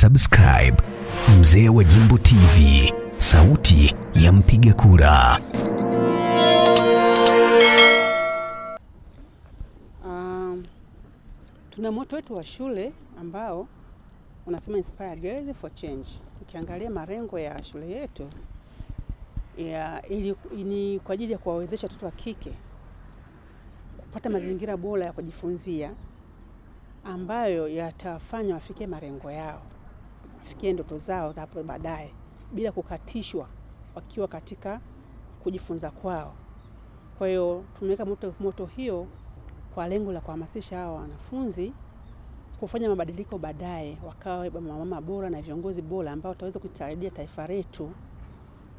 Subscribe Mzee wa Jimbo TV, sauti ya mpiga kura. Tuna moto wetu wa shule ambao unasema Inspire Girls for Change. Ukiangalia malengo ya shule yetu ni kwa ajili ya kuwawezesha watoto wa kike kupata mazingira bora ya kujifunzia ambayo yatafanya wafikie malengo yao, wafikie ndoto zao za hapo baadaye bila kukatishwa wakiwa katika kujifunza kwao. Kwa hiyo tumeweka moto hiyo kwa lengo la kuhamasisha hao wanafunzi kufanya mabadiliko baadaye, wakawe mama bora na viongozi bora ambao wataweza kusaidia taifa letu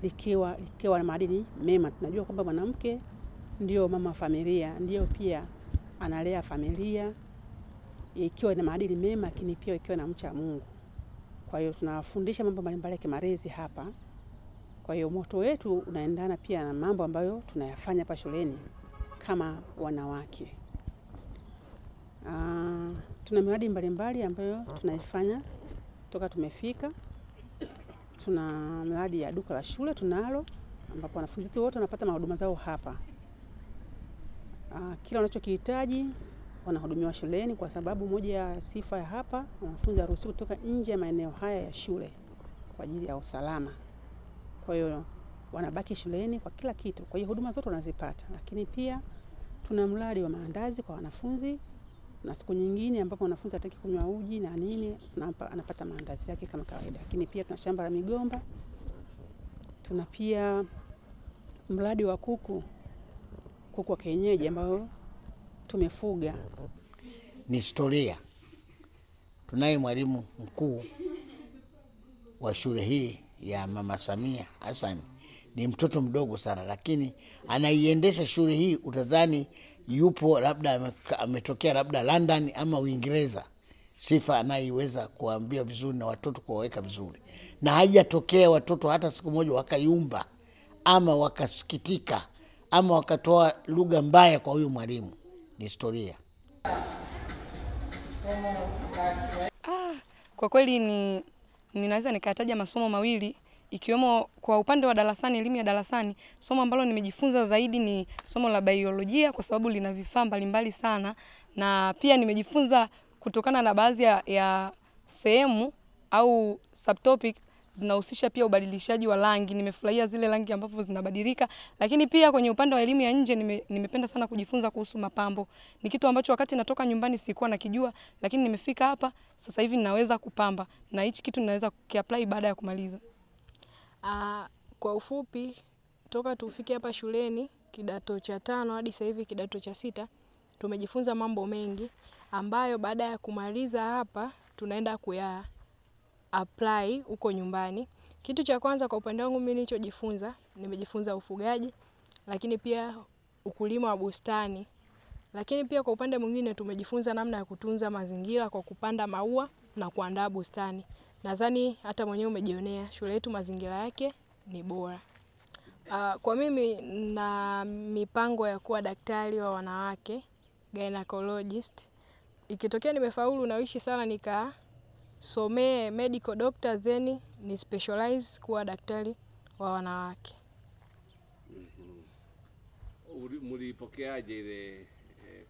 likiwa na maadili mema. Tunajua kwamba mwanamke ndio mama wa familia, ndio pia analea familia ikiwa na maadili mema, lakini pia ikiwa na mcha Mungu. Kwa hiyo tunawafundisha mambo mbalimbali ya kimalezi hapa. Kwa hiyo moto wetu unaendana pia na mambo ambayo tunayafanya hapa shuleni kama wanawake. Tuna miradi mbalimbali ambayo tunaifanya toka tumefika. Tuna miradi ya duka la shule tunalo, ambapo wanafunzi wote wanapata huduma zao hapa. Kila wanachokihitaji wanahudumiwa shuleni, kwa sababu moja ya sifa ya hapa, wanafunzi haruhusiwi kutoka nje ya maeneo haya ya shule kwa ajili ya usalama. Kwa hiyo wanabaki shuleni kwa kila kitu. Kwa hiyo huduma zote wanazipata. Lakini pia tuna mradi wa maandazi kwa wanafunzi, na siku nyingine ambapo wanafunzi hataki kunywa uji na nini, anapata maandazi yake kama kawaida. Lakini pia tuna shamba la migomba. Tuna pia mradi wa kuku wa kienyeji ambao tumefuga. Ni historia. Tunaye mwalimu mkuu wa shule hii ya Mama Samia Hassan. Ni mtoto mdogo sana, lakini anaiendesha shule hii utadhani yupo labda ametokea labda London ama Uingereza. Sifa anaiweza kuambia vizuri na watoto kuwaweka vizuri. Na haijatokea watoto hata siku moja wakayumba ama wakasikitika ama wakatoa lugha mbaya kwa huyu mwalimu. Ni historia. Kwa kweli ninaweza nikataja masomo mawili, ikiwemo kwa upande wa darasani, elimu ya darasani. Somo ambalo nimejifunza zaidi ni somo la biolojia, kwa sababu lina vifaa mbalimbali sana, na pia nimejifunza kutokana na baadhi ya sehemu au subtopic zinahusisha pia ubadilishaji wa rangi. Nimefurahia zile rangi ambazo zinabadilika. Lakini pia kwenye upande wa elimu ya nje nimependa sana kujifunza kuhusu mapambo. Ni kitu ambacho wakati natoka nyumbani sikuwa nakijua, lakini nimefika hapa sasa hivi ninaweza kupamba, na hichi kitu ninaweza kukiapply baada ya kumaliza. Kwa ufupi, toka tufike hapa shuleni kidato cha 5 hadi sasa hivi kidato cha 6, tumejifunza mambo mengi ambayo baada ya kumaliza hapa tunaenda kuya apply huko nyumbani. Kitu cha kwanza kwa upande wangu mimi nilichojifunza, nimejifunza ufugaji, lakini pia ukulima wa bustani. Lakini pia kwa upande mwingine tumejifunza namna ya kutunza mazingira kwa kupanda maua na kuandaa bustani. Nadhani hata mwenyewe umejionea shule yetu mazingira yake ni bora. Kwa mimi na mipango ya kuwa daktari wa wanawake, gynecologist. Ikitokea nimefaulu na wishi sana nikasomee medical doctor, then ni specialize kuwa daktari wa wanawake. Mlipokeaje ile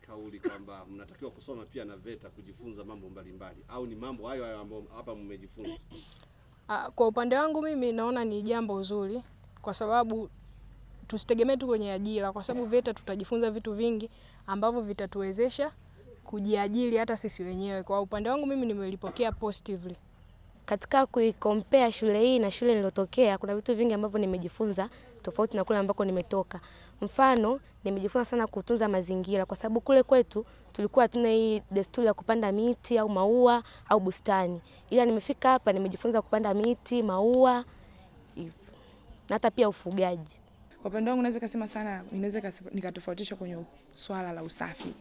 kauli kwamba mnatakiwa kusoma pia na VETA kujifunza mambo mbalimbali, au ni mambo hayo ambayo hapa mmejifunza? Kwa upande wangu mimi naona ni jambo zuri, kwa sababu tusitegemee tu kwenye ajira, kwa sababu VETA tutajifunza vitu vingi ambavyo vitatuwezesha kujiajiri hata sisi wenyewe. Kwa upande wangu mimi nimelipokea positively. Katika kuikompea shule hii na shule nilotokea, kuna vitu vingi ambavyo nimejifunza tofauti na kule ambako nimetoka. Mfano, nimejifunza sana kutunza mazingira, kwa sababu kule kwetu tulikuwa hatuna hii desturi ya kupanda miti au maua au bustani. Ila nimefika hapa nimejifunza kupanda miti, maua na hata pia ufugaji. Kwa upande wangu naweza kusema sana, ninaweza nikatofautisha kwenye swala la usafi.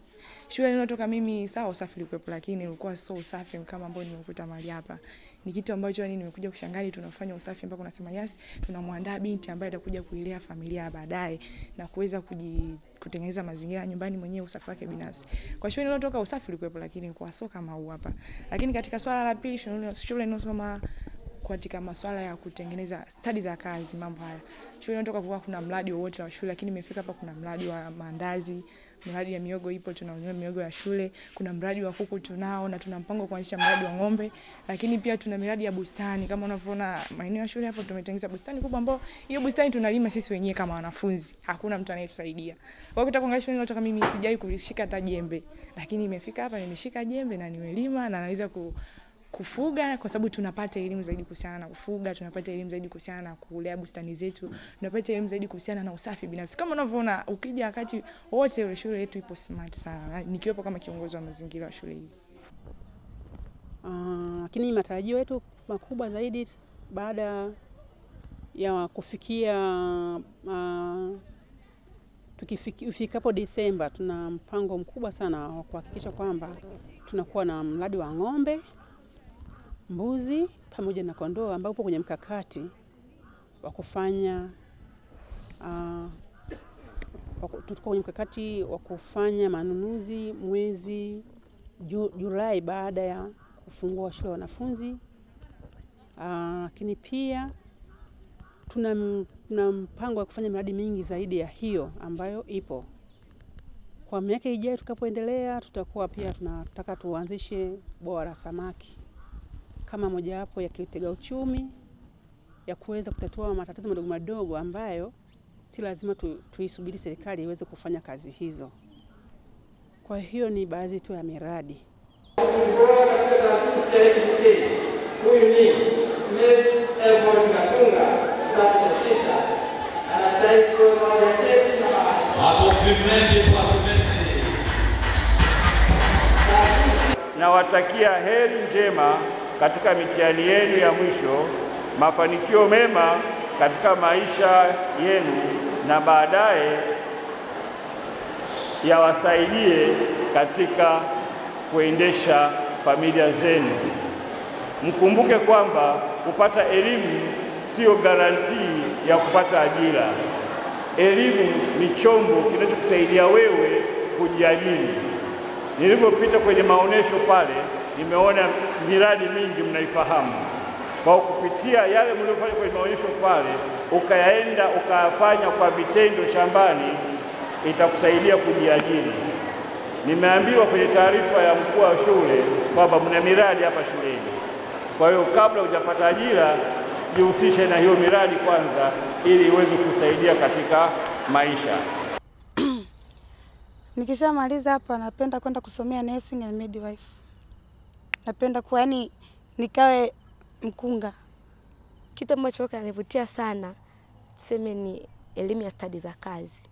Shule niliyotoka mimi sawa usafi ulikuwepo, lakini ulikuwa sio usafi kama ambao nimekuta mahali hapa. Ni kitu ambacho yani nimekuja kushangaa, tunafanya usafi mpaka unasema yes, tunamwandaa binti ambaye atakuja kuilea familia baadaye na kuweza kutengeneza mazingira nyumbani mwenyewe, usafi wake binafsi. Kwa shule niliyotoka usafi ulikuwepo, lakini kwa sio kama huu hapa. Lakini katika swala la pili, shule ninayosoma katika masuala ya kutengeneza stadi za kazi, mambo haya. Shule natoka kwa kuna mradi wote wa shule, lakini nimefika hapa kuna mradi wa maandazi, mradi ya miogo ipo, tunauza miogo ya shule, kuna mradi wa kuku tunao, na tuna mpango kuanzisha mradi wa ng'ombe, lakini pia tuna miradi ya bustani. Kama unavyoona maeneo ya shule hapo tumetengeneza bustani kubwa ambayo hiyo bustani tunalima sisi wenyewe kama wanafunzi. Hakuna mtu anayetusaidia. Kwa hiyo kutoka shule natoka mimi sijai kulishika hata jembe, lakini nimefika hapa nimeshika jembe na nimelima na naweza kufuga, kwa sababu tunapata elimu zaidi kuhusiana na kufuga, tunapata elimu zaidi kuhusiana na kulea bustani zetu, tunapata elimu zaidi kuhusiana na usafi binafsi. Kama unavyoona ukija wakati wote ile shule yetu ipo smart sana, nikiwepo kama kiongozi wa mazingira wa shule hii. Lakini matarajio yetu makubwa zaidi baada ya kufikia tukifikapo Desemba, tuna mpango mkubwa sana wa kuhakikisha kwamba tunakuwa na mradi wa ng'ombe, mbuzi pamoja na kondoo ambao upo kwenye mkakati wa kufanya tuko kwenye mkakati wa kufanya manunuzi mwezi Julai baada ya kufungua shule wanafunzi. Lakini pia tuna mpango wa kufanya miradi mingi zaidi ya hiyo ambayo ipo. Kwa miaka ijayo tukapoendelea, tutakuwa pia tunataka tuanzishe bwawa la samaki kama mojawapo ya kitega uchumi ya kuweza kutatua matatizo madogo madogo ambayo si lazima tuisubiri serikali iweze kufanya kazi hizo. Kwa hiyo ni baadhi tu ya miradi. Huyu ni Miss Evon Katunga, Dr. Sita. Anastahili kuwa na cheti na hapo mengi kwa Messi. Nawatakia heri njema katika mitihani yenu ya mwisho, mafanikio mema katika maisha yenu, na baadaye yawasaidie katika kuendesha familia zenu. Mkumbuke kwamba kupata elimu sio garantii ya kupata ajira. Elimu ni chombo kinachokusaidia wewe kujiajiri. Nilipopita kwenye maonesho pale, nimeona miradi mingi mnaifahamu. Kwa kupitia yale mliofanya kwenye maonesho pale, ukayaenda ukafanya kwa vitendo shambani, itakusaidia kujiajiri. Nimeambiwa kwenye taarifa ya mkuu wa shule kwamba mna miradi hapa shuleni. Kwa hiyo kabla hujapata ajira, jihusishe na hiyo miradi kwanza ili iweze kusaidia katika maisha. Nikishamaliza hapa napenda kwenda kusomea nursing and midwife. Napenda kuwa yani nikawe mkunga. Kitu ambacho kinanivutia sana tuseme ni elimu ya stadi za kazi.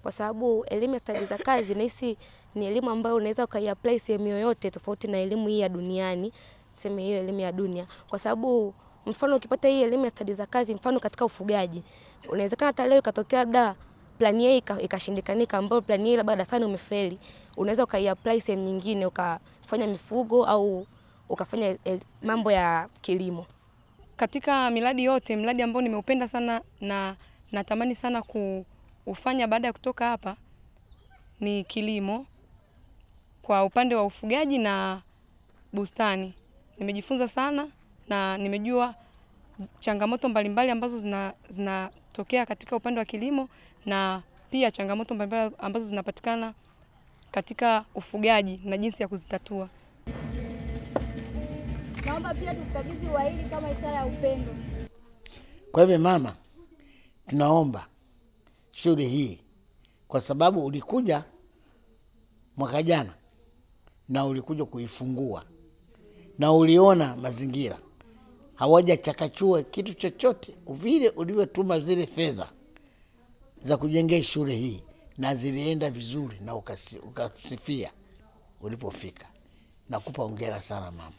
Kwa sababu elimu ya stadi za kazi nahisi ni elimu ambayo unaweza ukaiapply sehemu yoyote tofauti na elimu hii ya duniani. Tuseme hiyo elimu ya dunia. Kwa sababu mfano ukipata hii elimu ya stadi za kazi, mfano katika ufugaji, unawezekana hata leo ikatokea labda plani A ikashindikanika, ambapo plani A labda darasani umefeli, unaweza ukaiapply sehemu nyingine ukafanya mifugo au ukafanya mambo ya kilimo. Katika miradi yote, miradi ambao nimeupenda sana na natamani sana kufanya baada ya kutoka hapa ni kilimo kwa upande wa ufugaji na bustani. Nimejifunza sana na nimejua changamoto mbalimbali ambazo zinatokea katika upande wa kilimo, na pia changamoto mbalimbali ambazo zinapatikana katika ufugaji na jinsi ya kuzitatua. Naomba pia tukabidhi waili kama ishara ya upendo. Kwa hivyo mama, tunaomba shule hii, kwa sababu ulikuja mwaka jana na ulikuja kuifungua na uliona mazingira, hawajachakachua kitu chochote, vile ulivyotuma zile fedha za kujengea shule hii na zilienda vizuri na ukasifia ulipofika. Nakupa hongera sana mama.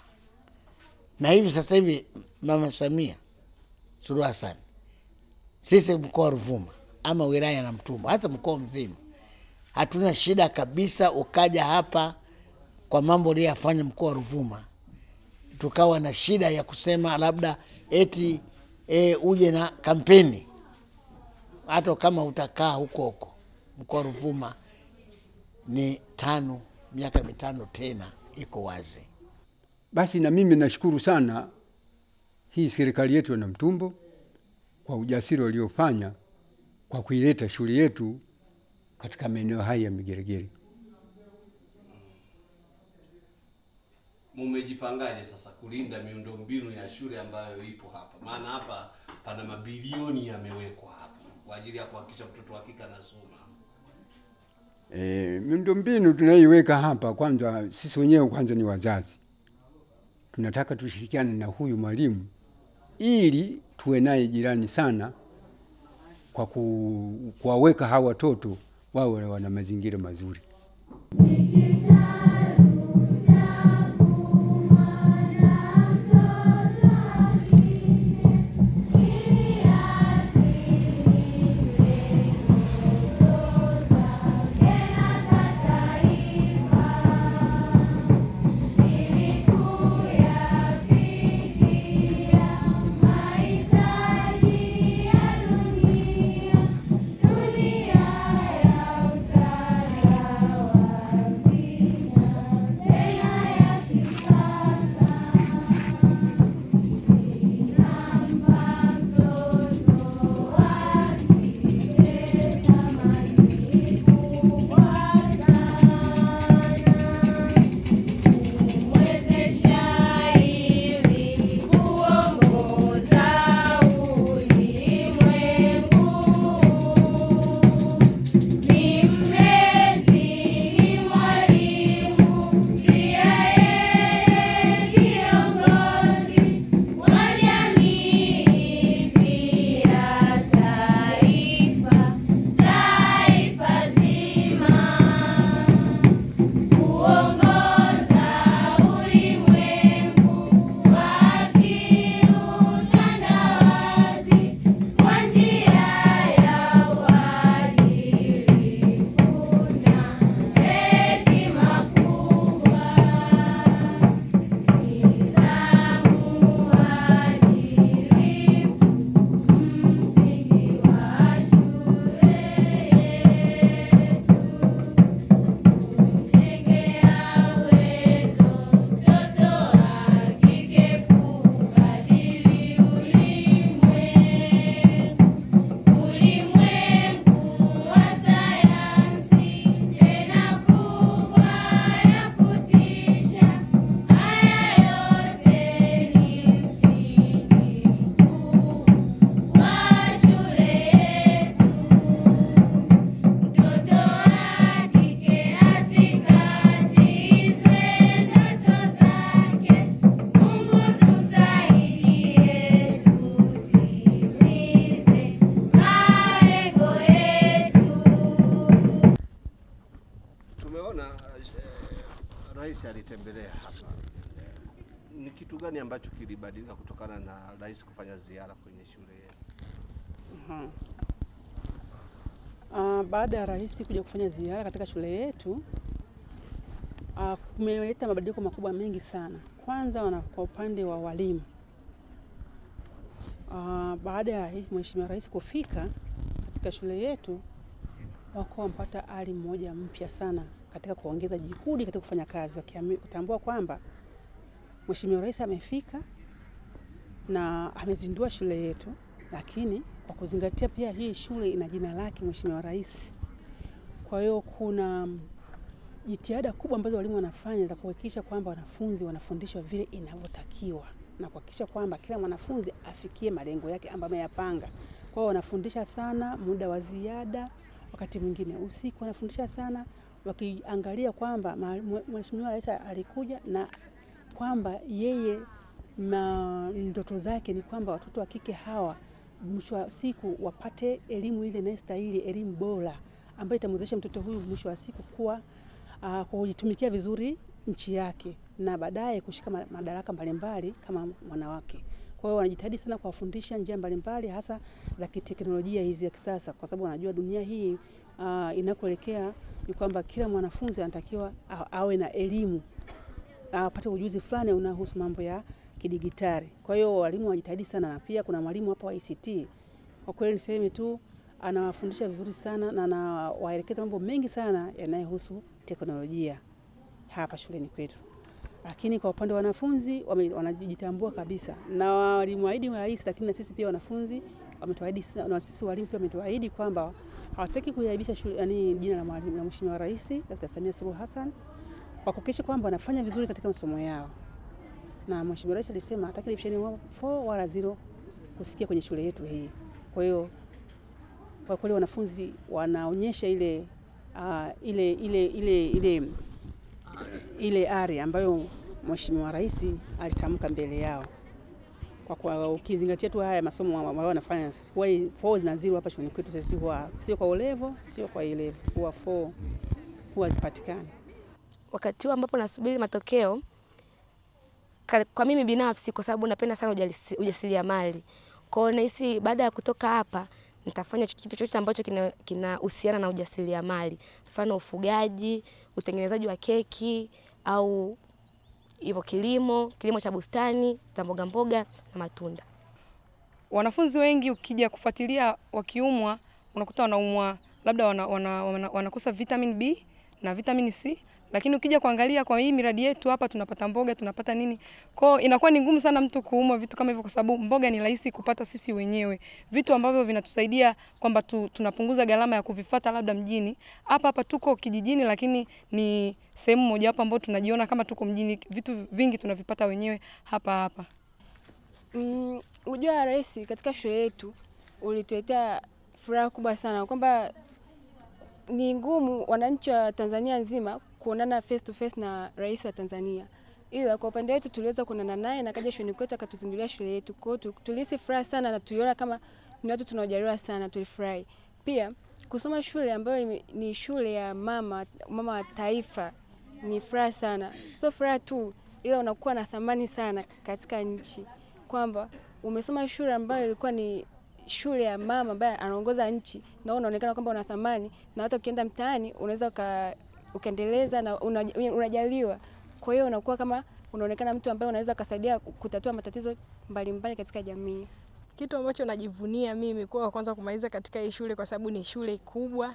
Na hivi sasa hivi Mama Samia Suluhu Hassan, sisi mkoa wa Ruvuma ama wilaya na Mtumba, hata mkoa mzima, hatuna shida kabisa. Ukaja hapa kwa mambo aliyofanya mkuu wa Ruvuma, tukawa na shida ya kusema labda eti uje na kampeni, hata kama utakaa huko mkuu wa Ruvuma ni miaka 5 tena iko wazi. Basi na mimi nashukuru sana hii serikali yetu ya Namtumbo kwa ujasiri waliofanya kwa kuileta shule yetu katika maeneo haya ya Migeregere. Mumejipangaje sasa kulinda miundombinu ya shule ambayo ipo hapa? Maana hapa pana mabilioni yamewekwa hapa kwa ajili ya kuhakikisha mtoto wa kike anasoma. Miundombinu tunaiweka hapa, kwanza sisi wenyewe kwanza ni wazazi. Tunataka tushirikiane na huyu mwalimu ili tuwe naye jirani sana kwa kuwaweka hawa watoto wawe wana mazingira mazuri. Rais alitembelea hapa. Ni kitu gani ambacho kilibadilika kutokana na rais kufanya ziara kwenye shule yetu? Baada ya rais kuja kufanya ziara katika shule yetu, kumeleta mabadiliko makubwa mengi sana. Kwanza kwa upande wa walimu. Baada ya Mheshimiwa Rais kufika katika shule yetu, wako wampata ari mmoja mpya sana katika kuongeza juhudi katika kufanya kazi, wakitambua kwamba Mheshimiwa Rais amefika na amezindua shule yetu, lakini kwa kuzingatia pia hii shule ina jina lake Mheshimiwa Rais. Kwa hiyo kuna jitihada kubwa ambazo walimu wanafanya za kuhakikisha kwamba wanafunzi wanafundishwa vile inavyotakiwa na kuhakikisha kwamba kila mwanafunzi afikie malengo yake ambayo ameyapanga. Kwa hiyo wanafundisha sana muda wa ziada, wakati mwingine usiku wanafundisha sana, wakiangalia kwamba Mheshimiwa Rais alikuja na kwamba yeye na ndoto zake ni kwamba watoto wa kike hawa mwisho wa siku wapate elimu ile inayostahili, elimu bora ambayo itamwezesha mtoto huyu mwisho wa siku kuwa kujitumikia vizuri nchi yake na baadaye kushika madaraka mbalimbali kama wanawake. Kwa hiyo wanajitahidi sana kuwafundisha njia mbalimbali hasa za kiteknolojia hizi ya kisasa, kwa sababu wanajua dunia hii inakoelekea ni kwamba kila mwanafunzi anatakiwa awe na elimu, apate ujuzi fulani unaohusu mambo ya kidigitali. Kwa hiyo walimu wajitahidi sana, na pia kuna mwalimu hapa wa ICT. Kwa kweli niseme tu anawafundisha vizuri sana na anawaelekeza mambo mengi sana yanayohusu teknolojia hapa shuleni kwetu. Lakini kwa upande wa wanafunzi wanajitambua kabisa, na walimu waahidi rais, lakini na sisi pia wanafunzi wametuahidi, na sisi walimu pia wametuahidi kwamba hawataki kuaibisha shule, yani jina la mwalimu na Mheshimiwa Rais Dr. Samia Suluhu Hassan, kwa kuhakikisha kwamba wanafanya vizuri katika masomo yao. Na Mheshimiwa Rais alisema hataki division 4 wala 0 kusikia kwenye shule yetu hii. Kwa hiyo kwa kweli wanafunzi wanaonyesha ile ari ambayo Mheshimiwa Rais alitamka mbele yao. Kwa ukizingatia tu haya masomo ambayo wanafanya, kwa 4 na 0 hapa shuleni kwetu sisi sio kwa O-level, sio kwa A-level, kwa 4 huwa zipatikani. Wakati ambapo nasubiri matokeo, kwa mimi binafsi, kwa sababu napenda sana ujasiriamali, kwa hiyo nahisi baada ya kutoka hapa nitafanya kitu chochote ambacho kinahusiana na ujasiriamali, mfano ufugaji, utengenezaji wa keki, au hivyo kilimo cha bustani za mboga mboga na matunda. Wanafunzi wengi ukija kufuatilia wakiumwa, unakuta wanaumwa labda wanakosa vitamin B na vitamin C, lakini ukija kuangalia kwa hii miradi yetu hapa tunapata mboga, tunapata nini. Kwa inakuwa ni ngumu sana mtu kuumwa vitu kama hivyo, kwa sababu mboga ni rahisi kupata sisi wenyewe. Vitu ambavyo vinatusaidia kwamba tunapunguza gharama ya kuvifuata labda mjini. Hapa tuko kijijini, lakini ni sehemu moja hapo ambapo tunajiona kama tuko mjini. Vitu vingi tunavipata wenyewe hapa. Ujio wa Rais katika shule yetu ulituletea furaha kubwa sana, kwamba ni ngumu wananchi wa Tanzania nzima kuonana face to face na Rais wa Tanzania. Ila kwa upande wetu tuliweza kuonana naye na kaja shuleni kwetu akatuzindulia shule yetu. Kwa hiyo tulihisi furaha sana na tuliona kama ni watu tunaojaliwa sana, tulifurahi. Pia kusoma shule ambayo ni shule ya mama wa taifa ni furaha sana. Sio furaha tu, ila unakuwa na thamani sana katika nchi, kwamba umesoma shule ambayo ilikuwa ni shule ya mama ambaye anaongoza nchi, na unaonekana kwamba una thamani, na hata ukienda mtaani unaweza ukaendeleza na unajaliwa. Kwa hiyo unakuwa kama unaonekana mtu ambaye unaweza kusaidia kutatua matatizo mbalimbali katika jamii. Kitu ambacho najivunia mimi kwa kwanza kumaliza katika hii shule, kwa sababu ni shule kubwa,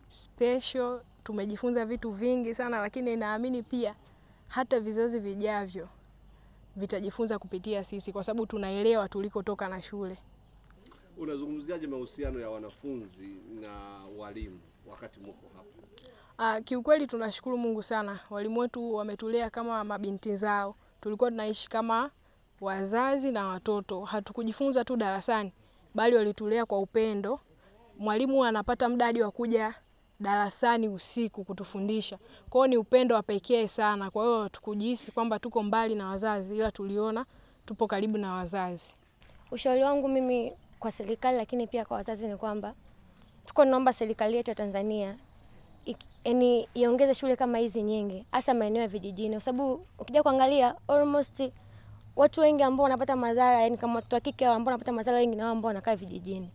special, tumejifunza vitu vingi sana, lakini naamini pia hata vizazi vijavyo vitajifunza kupitia sisi, kwa sababu tunaelewa tulikotoka na shule. Unazungumziaje mahusiano ya wanafunzi na walimu wakati mko hapa? Kiukweli tunashukuru Mungu sana. Walimu wetu wametulea kama mabinti zao. Tulikuwa tunaishi kama wazazi na watoto. Hatukujifunza tu darasani, bali walitulea kwa upendo. Mwalimu anapata muda hadi wa kuja darasani usiku kutufundisha. Kwa hiyo ni upendo wa pekee sana. Kwa hiyo tukujihisi kwamba tuko mbali na wazazi, ila tuliona tupo karibu na wazazi. Ushauri wangu mimi kwa serikali, lakini pia kwa wazazi, ni kwamba tunaomba serikali yetu ya Tanzania iongeze shule kama hizi nyingi, hasa maeneo ya vijijini, kwa sababu ukija kuangalia almost watu wengi ambao wanapata madhara, yani kama watu wa kike ambao wanapata madhara wengi na ambao wanakaa vijijini,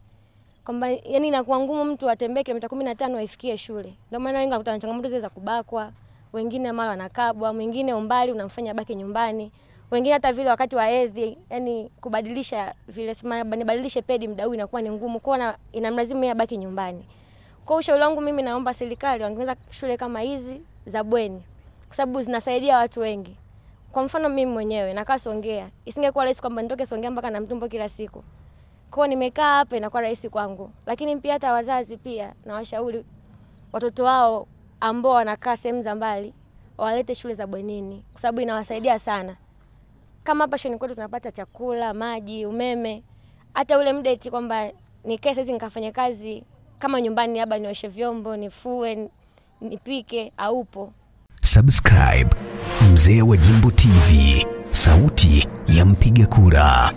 kwamba yani inakuwa ngumu mtu atembee kilomita 15 aifikie shule. Ndio maana wengi wanakutana na changamoto zile za kubakwa, wengine mara wanakabwa, mwingine umbali unamfanya baki nyumbani, wengine hata vile wakati wa hedhi, yani kubadilisha vile badilishe pedi muda huu inakuwa ni ngumu, kwa inamlazimu yeye abaki nyumbani. Kwa ushauri wangu mimi naomba serikali waongeze shule kama hizi za bweni, kwa sababu zinasaidia watu wengi. Kwa mfano mimi mwenyewe nakaa Songea, isingekuwa rahisi kwamba nitoke Songea mpaka na Mtumbo kila siku. Kwa nimekaa hapa inakuwa rahisi kwangu. Lakini pia hata wazazi pia na washauri watoto wao ambao wanakaa sehemu za mbali walete shule za bwenini, kwa sababu inawasaidia sana. Kama hapa shuleni kwetu tunapata chakula, maji, umeme, hata ule muda eti kwamba nikae sasa nikafanya kazi kama nyumbani, labda nioshe vyombo, nifue, nipike, haupo. Subscribe Mzee wa Jimbo TV, sauti ya mpiga kura.